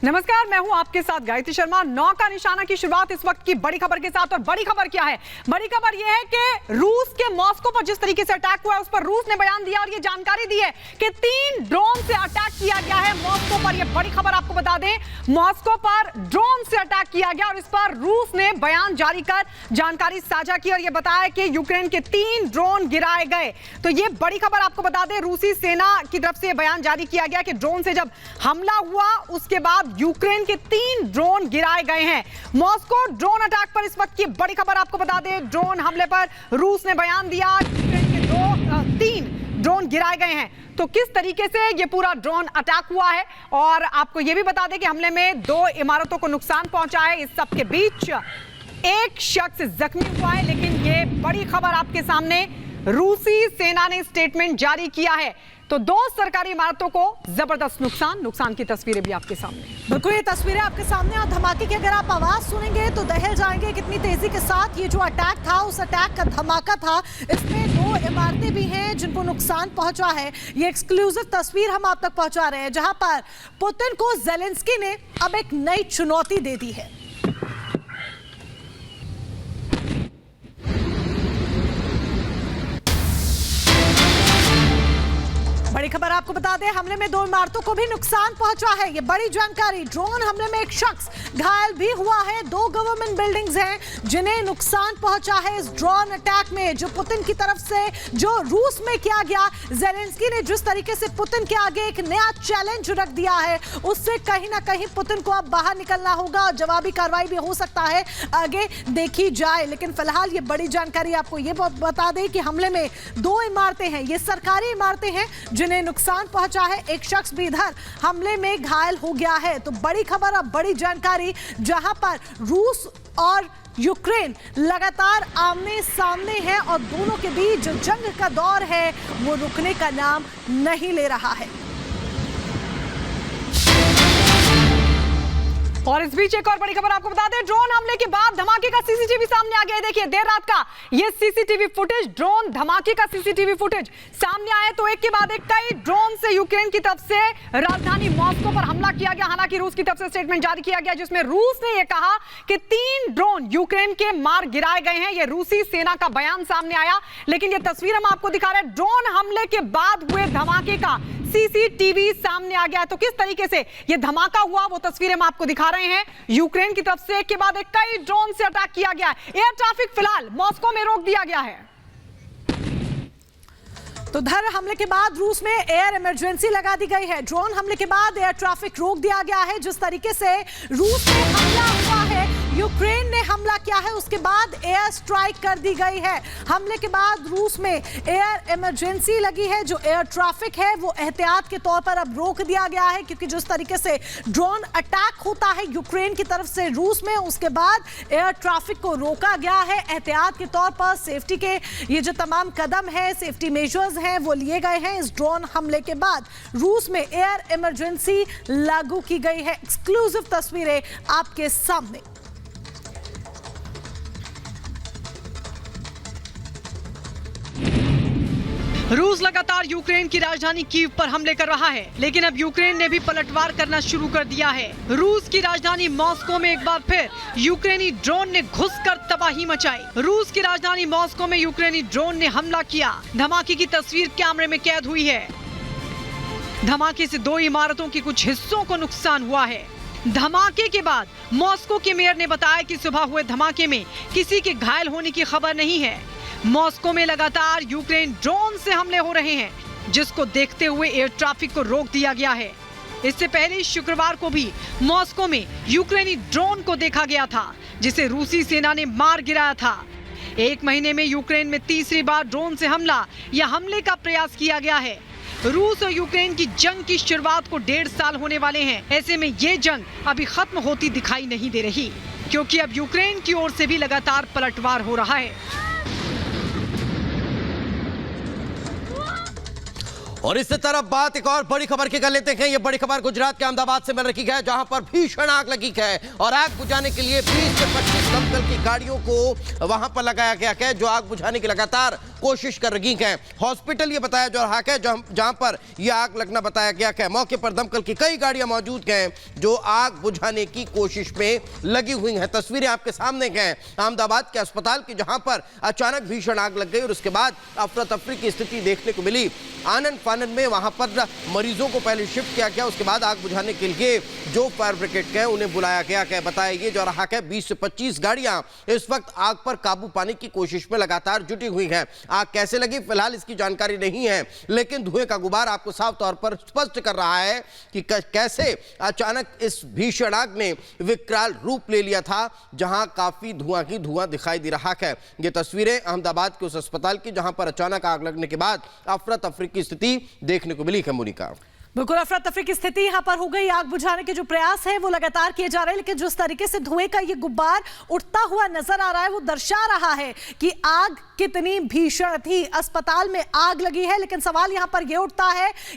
नमस्कार, मैं हूं आपके साथ गायत्री शर्मा। 9 का निशाना की शुरुआत इस वक्त की बड़ी खबर के साथ। और बड़ी खबर क्या है? बड़ी खबर यह है कि रूस के मॉस्को पर जिस तरीके से अटैक हुआ है उस पर रूस ने बयान दिया और यह जानकारी दी है कि 3 ड्रोन से अटैक किया गया है मॉस्को पर। यह बड़ी खबर आपको बता दें, मॉस्को पर ड्रोन से अटैक किया गया और इस पर रूस ने बयान जारी कर जानकारी साझा की और यह बताया कि यूक्रेन के 3 ड्रोन गिराए गए। तो यह बड़ी खबर आपको बता दें, रूसी सेना की तरफ से बयान जारी किया गया कि ड्रोन से जब हमला हुआ उसके बाद यूक्रेन के 3 ड्रोन गिराए गए हैं। मॉस्को ड्रोन अटैक पर इस वक्त की बड़ी खबर आपको बता दें, ड्रोन हमले पर रूस ने बयान दिया, यूक्रेन के 3 ड्रोन गिराए गए हैं। तो किस तरीके से ये पूरा ड्रोन अटैक हुआ है और आपको ये भी बता दें कि हमले में 2 इमारतों को नुकसान पहुंचा है। इस सब के बीच एक शख्स जख्मी हुआ है, लेकिन ये बड़ी खबर आपके सामने, रूसी सेना ने स्टेटमेंट जारी किया है। तो 2 सरकारी इमारतों को जबरदस्त नुकसान की तस्वीरें भी आपके सामने। बिल्कुल, ये तस्वीरें आपके सामने और धमाके की अगर आप आवाज सुनेंगे तो दहल जाएंगे कितनी तेजी के साथ ये जो अटैक था, उस अटैक का धमाका था। इसमें 2 इमारतें भी हैं जिनको नुकसान पहुंचा है। ये एक्सक्लूसिव तस्वीर हम आप तक पहुंचा रहे हैं, जहां पर पुतिन को ज़ेलेंस्की ने अब एक नई चुनौती दे दी है। बड़ी खबर आपको बता दें, हमले में 2 इमारतों को भी नुकसान पहुंचा है। ये बड़ी जानकारी। ड्रोन हमले में एक शख्स घायल भी हुआ है। 2 गवर्नमेंट बिल्डिंग्स हैं जिन्हें नुकसान पहुंचा है इस ड्रोन अटैक में, जो पुतिन की तरफ से जो रूस में किया गया। ज़ेलेंस्की ने जिस तरीके से पुतिन के आगे एक नया चैलेंज रख दिया है, उससे कहीं ना कहीं पुतिन को अब बाहर निकलना होगा और जवाबी कार्रवाई भी हो सकता है, आगे देखी जाए। लेकिन फिलहाल ये बड़ी जानकारी आपको ये बता दें कि हमले में 2 इमारतें हैं, ये सरकारी इमारतें हैं जिन्हें नुकसान पहुंचा है। एक शख्स भी इधर हमले में घायल हो गया है। तो बड़ी खबर और बड़ी जानकारी, जहां पर रूस और यूक्रेन लगातार आमने सामने हैं और दोनों के बीच जो जंग का दौर है वो रुकने का नाम नहीं ले रहा है। और इस बीच एक और बड़ी खबर आपको बता दें, ड्रोन हमले के बाद धमाके का सीसीटीवी सामने आ गया है। देखिए, देर रात का ये सीसीटीवी फुटेज, ड्रोन धमाके का सीसीटीवी फुटेज सामने आए तो एक के बाद एक कई ड्रोन से यूक्रेन की तरफ से राजधानी मॉस्को पर हमला किया गया। हालांकि रूस की तरफ से स्टेटमेंट जारी किया गया जिसमें रूस ने यह कहा कि 3 ड्रोन यूक्रेन के मार गिराए गए हैं। यह रूसी सेना का बयान सामने आया, लेकिन यह तस्वीर हम आपको दिखा रहे हैं, ड्रोन हमले के बाद हुए धमाके का सीसीटीवी सामने आ गया। तो किस तरीके से यह धमाका हुआ वो तस्वीरें हम आपको दिखा रहे हैं। यूक्रेन की तरफ से एक के बाद एक कई ड्रोन से अटैक किया गया। एयर ट्रैफिक फिलहाल मॉस्को में रोक दिया गया है। तो धर हमले के बाद रूस में एयर इमरजेंसी लगा दी गई है। ड्रोन हमले के बाद एयर ट्रैफिक रोक दिया गया है। जिस तरीके से रूस में हमला हुआ है, यूक्रेन ने हमला किया है, उसके बाद एयर स्ट्राइक कर दी गई है। हमले के बाद रूस में एयर इमरजेंसी लगी है। जो एयर ट्रैफिक है वो एहतियात के तौर पर अब रोक दिया गया है, क्योंकि जिस तरीके से ड्रोन अटैक होता है यूक्रेन की तरफ से रूस में, उसके बाद एयर ट्रैफिक को रोका गया है। एहतियात के तौर पर सेफ्टी के ये जो तमाम कदम है, सेफ्टी मेजर्स हैं, वो लिए गए हैं। इस ड्रोन हमले के बाद रूस में एयर इमरजेंसी लागू की गई है। एक्सक्लूसिव तस्वीरें आपके सामने। रूस लगातार यूक्रेन की राजधानी कीव पर हमले कर रहा है, लेकिन अब यूक्रेन ने भी पलटवार करना शुरू कर दिया है। रूस की राजधानी मॉस्को में एक बार फिर यूक्रेनी ड्रोन ने घुसकर तबाही मचाई। रूस की राजधानी मॉस्को में यूक्रेनी ड्रोन ने हमला किया। धमाके की तस्वीर कैमरे में कैद हुई है। धमाके से 2 इमारतों के कुछ हिस्सों को नुकसान हुआ है। धमाके के बाद मॉस्को के मेयर ने बताया कि सुबह हुए धमाके में किसी के घायल होने की खबर नहीं है। मॉस्को में लगातार यूक्रेन ड्रोन से हमले हो रहे हैं, जिसको देखते हुए एयर ट्रैफिक को रोक दिया गया है। इससे पहले शुक्रवार को भी मॉस्को में यूक्रेनी ड्रोन को देखा गया था, जिसे रूसी सेना ने मार गिराया था। 1 महीने में यूक्रेन में तीसरी बार ड्रोन से हमला या हमले का प्रयास किया गया है। रूस और यूक्रेन की जंग की शुरुआत को 1.5 साल होने वाले हैं। ऐसे में ये जंग अभी खत्म होती दिखाई नहीं दे रही, क्योंकि अब यूक्रेन की ओर से भी लगातार पलटवार हो रहा है। और इससे तरफ बात एक और बड़ी खबर की कर लेते हैं। ये बड़ी खबर गुजरात के अहमदाबाद से मिल रही है, जहां पर भीषण आग लगी है और आग बुझाने के लिए 20 से 25 दमकल की गाड़ियों को वहां पर लगाया गया है, जो आग बुझाने की लगातार कोशिश कर रही है। हॉस्पिटल ये बताया जा रहा है जहां पर यह आग लगना बताया गया है। मौके पर दमकल की कई गाड़ियां मौजूद हैं जो आग बुझाने की कोशिश में लगी हुई हैं। तस्वीरें आपके सामने हैं अहमदाबाद के अस्पताल की, जहां पर अचानक भीषण आग लग गई और उसके बाद अफरा तफरी की स्थिति देखने को मिली। आनंद फानन में वहां पर मरीजों को पहले शिफ्ट किया गया, उसके बाद आग बुझाने के लिए जो फायर ब्रिगेड के उन्हें बुलाया गया है। बताया ये जा रहा है 20 से 25 गाड़ियां इस वक्त आग पर काबू पाने की कोशिश में लगातार जुटी हुई हैं। आग कैसे लगी फिलहाल इसकी जानकारी नहीं है, लेकिन धुएं का गुबार आपको साफ तौर पर स्पष्ट कर रहा है कि कैसे अचानक इस भीषण आग ने विकराल रूप ले लिया था, जहां काफी धुआं ही धुआं दिखाई दे रहा है। ये तस्वीरें अहमदाबाद के उस अस्पताल की जहां पर अचानक आग लगने के बाद अफरा तफरी की स्थिति देखने को मिली है। मोनिका, बिल्कुल अफरा तफरी की स्थिति यहां पर हो गई। आग बुझाने के जो प्रयास है वो लगातार किए जा रहे हैं, लेकिन जिस तरीके से धुएं का ये गुब्बार उठता हुआ नजर आ रहा है वो दर्शा रहा है कि आग कितनी भीषण थी। अस्पताल में आग लगी है, लेकिन सवाल यहां पर ये उठता है